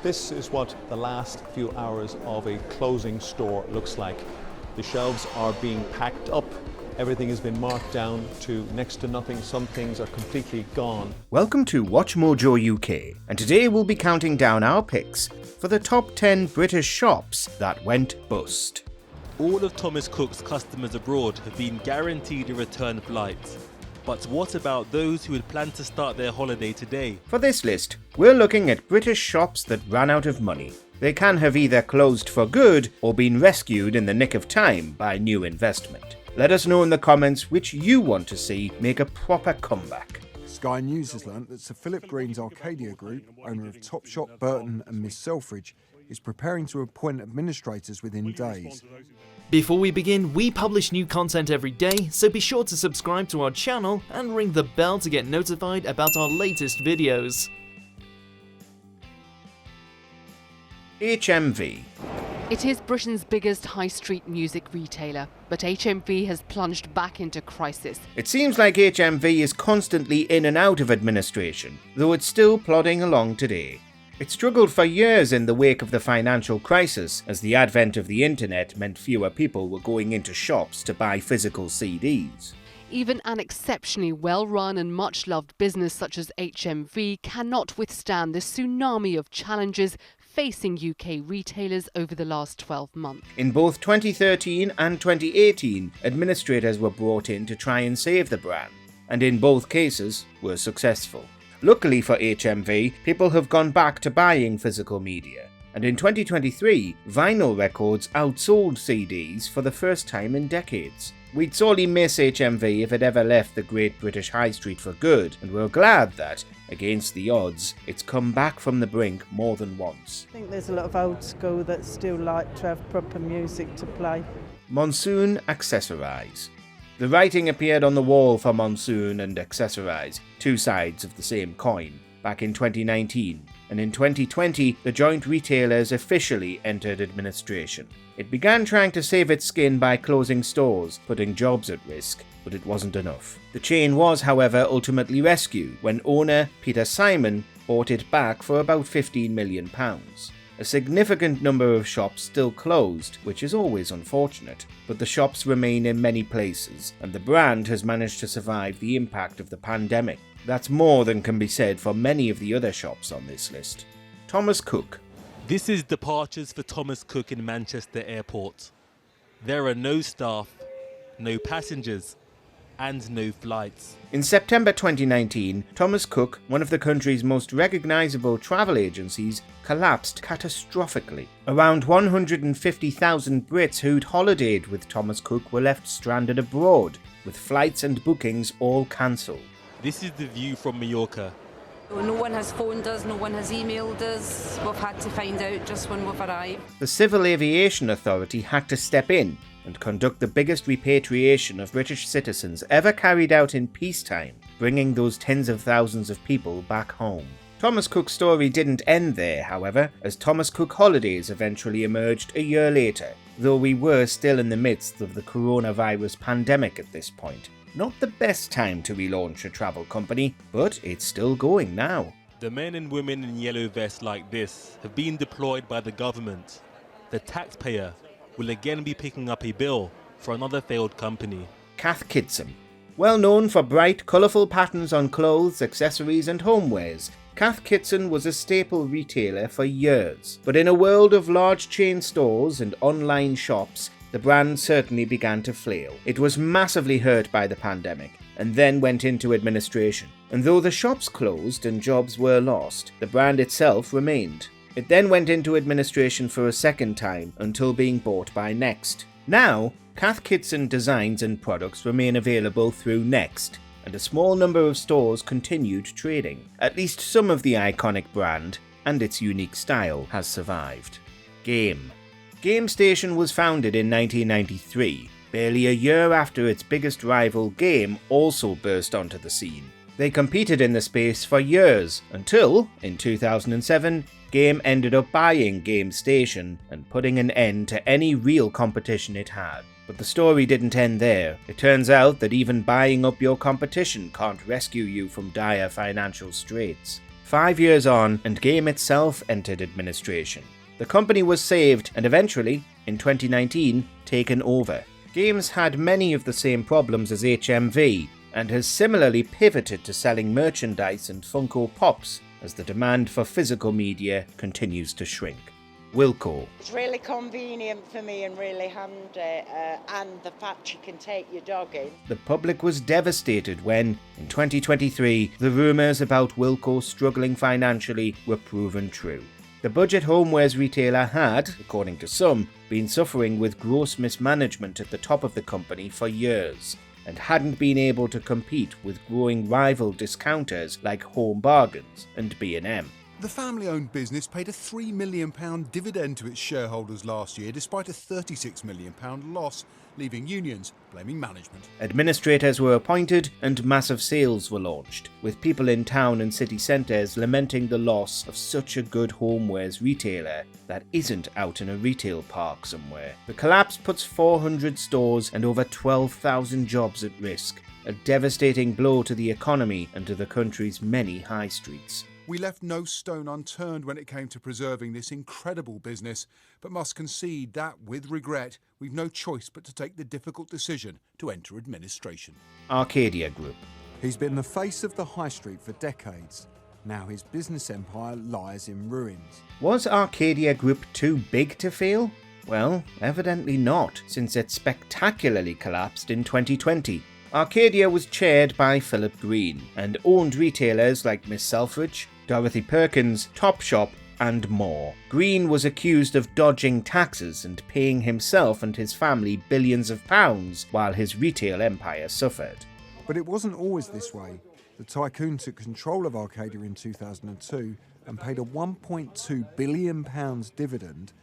This is what the last few hours of a closing store looks like. The shelves are being packed up. Everything has been marked down to next to nothing. Some things are completely gone. Welcome to WatchMojoUK, and today we'll be counting down our picks for the top 10 British shops that went bust. All of Thomas Cook's customers abroad have been guaranteed a return flight. But what about those who had planned to start their holiday today? For this list, we're looking at British shops that ran out of money. They can have either closed for good or been rescued in the nick of time by new investment. Let us know in the comments which you want to see make a proper comeback. Sky News has learnt that Sir Philip Green's Arcadia Group, owner of Topshop, Burton and Miss Selfridge, is preparing to appoint administrators within days. Before we begin, we publish new content every day, so be sure to subscribe to our channel and ring the bell to get notified about our latest videos. HMV. It is Britain's biggest high street music retailer, but HMV has plunged back into crisis. It seems like HMV is constantly in and out of administration, though it's still plodding along today. It struggled for years in the wake of the financial crisis, as the advent of the internet meant fewer people were going into shops to buy physical CDs. Even an exceptionally well-run and much-loved business such as HMV cannot withstand the tsunami of challenges facing UK retailers over the last 12 months. In both 2013 and 2018, administrators were brought in to try and save the brand, and in both cases were successful. Luckily for HMV, people have gone back to buying physical media, and in 2023, vinyl records outsold CDs for the first time in decades. We'd sorely miss HMV if it ever left the Great British High Street for good, and we're glad that, against the odds, it's come back from the brink more than once. I think there's a lot of old school that still like to have proper music to play. Monsoon Accessorize. The writing appeared on the wall for Monsoon and Accessorize, two sides of the same coin, back in 2019, and in 2020 the joint retailers officially entered administration. It began trying to save its skin by closing stores, putting jobs at risk, but it wasn't enough. The chain was, however, ultimately rescued when owner Peter Simon bought it back for about £15 million. A significant number of shops still closed, which is always unfortunate, but the shops remain in many places, and the brand has managed to survive the impact of the pandemic. That's more than can be said for many of the other shops on this list. Thomas Cook. This is departures for Thomas Cook in Manchester Airport. There are no staff, no passengers, and no flights. In September 2019, Thomas Cook, one of the country's most recognisable travel agencies, collapsed catastrophically. Around 150,000 Brits who'd holidayed with Thomas Cook were left stranded abroad, with flights and bookings all cancelled. This is the view from Mallorca. No one has phoned us, no one has emailed us. We've had to find out just when we've arrived. The Civil Aviation Authority had to step in and conduct the biggest repatriation of British citizens ever carried out in peacetime, bringing those tens of thousands of people back home. Thomas Cook's story didn't end there, however, as Thomas Cook Holidays eventually emerged a year later, though we were still in the midst of the coronavirus pandemic at this point. Not the best time to relaunch a travel company, but it's still going now. The men and women in yellow vests like this have been deployed by the government. The taxpayer will again be picking up a bill for another failed company. Kath Kitson. Well known for bright, colourful patterns on clothes, accessories and homewares, Kath Kitson was a staple retailer for years. But in a world of large chain stores and online shops, the brand certainly began to flail. It was massively hurt by the pandemic, and then went into administration. And though the shops closed and jobs were lost, the brand itself remained. It then went into administration for a second time until being bought by Next. Now, Kath Kitson designs and products remain available through Next, and a small number of stores continued trading. At least some of the iconic brand and its unique style has survived. Game. Game Station was founded in 1993, barely a year after its biggest rival Game also burst onto the scene. They competed in the space for years, until, in 2007, Game ended up buying Game Station and putting an end to any real competition it had. But the story didn't end there. It turns out that even buying up your competition can't rescue you from dire financial straits. 5 years on, and Game itself entered administration. The company was saved and eventually, in 2019, taken over. Games had many of the same problems as HMV and has similarly pivoted to selling merchandise and Funko Pops as the demand for physical media continues to shrink. Wilko. It's really convenient for me and really handy, and the fact you can take your dog in. The public was devastated when, in 2023, the rumours about Wilko struggling financially were proven true. The budget homewares retailer had, according to some, been suffering with gross mismanagement at the top of the company for years, and hadn't been able to compete with growing rival discounters like Home Bargains and B&M. The family-owned business paid a £3 million dividend to its shareholders last year, despite a £36 million loss, leaving unions blaming management. Administrators were appointed and massive sales were launched, with people in town and city centres lamenting the loss of such a good homewares retailer that isn't out in a retail park somewhere. The collapse puts 400 stores and over 12,000 jobs at risk, a devastating blow to the economy and to the country's many high streets. We left no stone unturned when it came to preserving this incredible business, but must concede that, with regret, we've no choice but to take the difficult decision to enter administration. Arcadia Group. He's been the face of the high street for decades. Now his business empire lies in ruins. Was Arcadia Group too big to fail? Well, evidently not, since it spectacularly collapsed in 2020. Arcadia was chaired by Philip Green and owned retailers like Miss Selfridge, Dorothy Perkins, Topshop, and more. Green was accused of dodging taxes and paying himself and his family billions of pounds while his retail empire suffered. But it wasn't always this way. The tycoon took control of Arcadia in 2002 and paid a £1.2 billion dividend,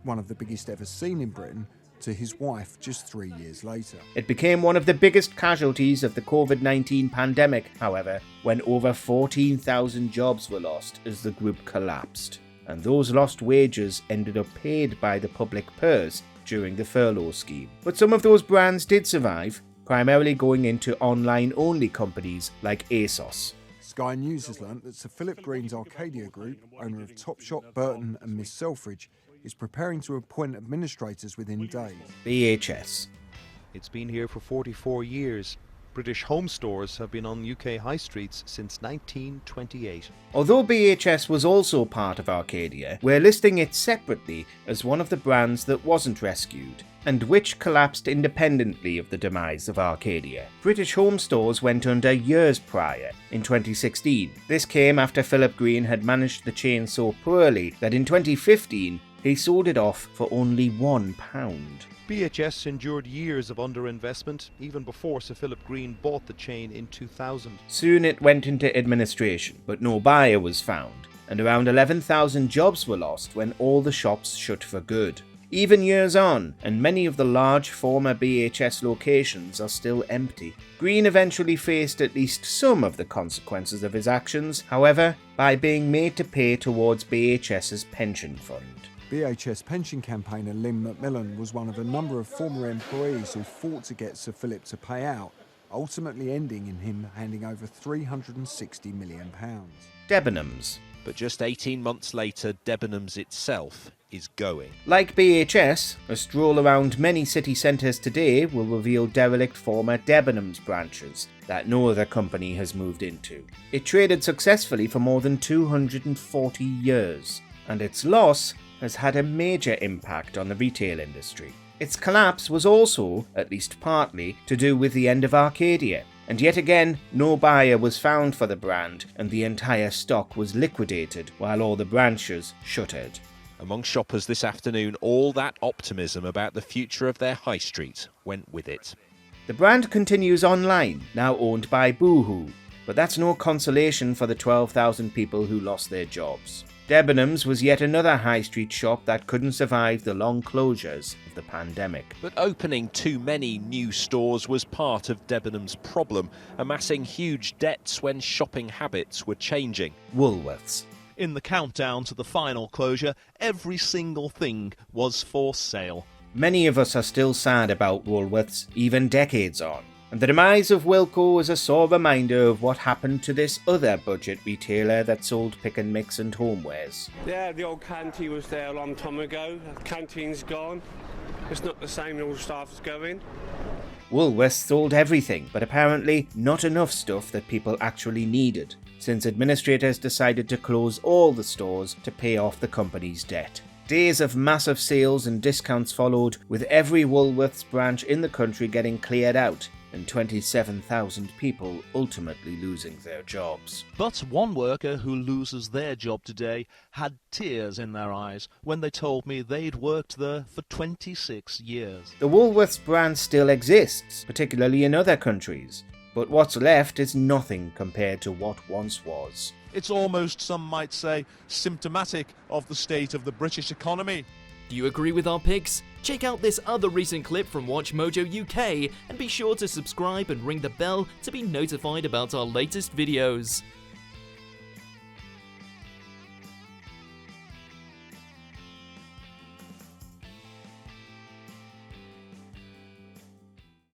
one of the biggest ever seen in Britain, to his wife just 3 years later. It became one of the biggest casualties of the COVID-19 pandemic, however, when over 14,000 jobs were lost as the group collapsed, and those lost wages ended up paid by the public purse during the furlough scheme. But some of those brands did survive, primarily going into online-only companies like ASOS. Sky News has learnt that Sir Philip Green's Arcadia Group, owner of Topshop, Burton and Miss Selfridge, is preparing to appoint administrators within days. BHS. It's been here for 44 years. British home stores have been on UK high streets since 1928. Although BHS was also part of Arcadia, we're listing it separately as one of the brands that wasn't rescued, and which collapsed independently of the demise of Arcadia. British home stores went under years prior, in 2016. This came after Philip Green had managed the chain so poorly that in 2015 he sold it off for only £1. BHS endured years of underinvestment, even before Sir Philip Green bought the chain in 2000. Soon it went into administration, but no buyer was found, and around 11,000 jobs were lost when all the shops shut for good. Even years on, and many of the large former BHS locations are still empty. Green eventually faced at least some of the consequences of his actions, however, by being made to pay towards BHS's pension fund. BHS pension campaigner Lynn Macmillan was one of a number of former employees who fought to get Sir Philip to pay out, ultimately ending in him handing over £360 million. Debenhams. But just 18 months later, Debenhams itself is going. Like BHS, a stroll around many city centres today will reveal derelict former Debenhams branches that no other company has moved into. It traded successfully for more than 240 years, and its loss has had a major impact on the retail industry. Its collapse was also, at least partly, to do with the end of Arcadia, and yet again, no buyer was found for the brand, and the entire stock was liquidated while all the branches shuttered. Among shoppers this afternoon, all that optimism about the future of their high street went with it. The brand continues online, now owned by Boohoo, but that's no consolation for the 12,000 people who lost their jobs. Debenhams was yet another high street shop that couldn't survive the long closures of the pandemic. But opening too many new stores was part of Debenhams' problem, amassing huge debts when shopping habits were changing. Woolworths. In the countdown to the final closure, every single thing was for sale. Many of us are still sad about Woolworths, even decades on. And the demise of Wilko was a sore reminder of what happened to this other budget retailer that sold pick and mix and homewares. Yeah, the old canteen was there a long time ago. The canteen's gone. It's not the same, all the staff's going. Woolworths sold everything, but apparently not enough stuff that people actually needed, since administrators decided to close all the stores to pay off the company's debt. Days of massive sales and discounts followed, with every Woolworths branch in the country getting cleared out, and 27,000 people ultimately losing their jobs. But one worker who loses their job today had tears in their eyes when they told me they'd worked there for 26 years. The Woolworths brand still exists, particularly in other countries, but what's left is nothing compared to what once was. It's almost, some might say, symptomatic of the state of the British economy. Do you agree with our picks? Check out this other recent clip from WatchMojoUK and be sure to subscribe and ring the bell to be notified about our latest videos.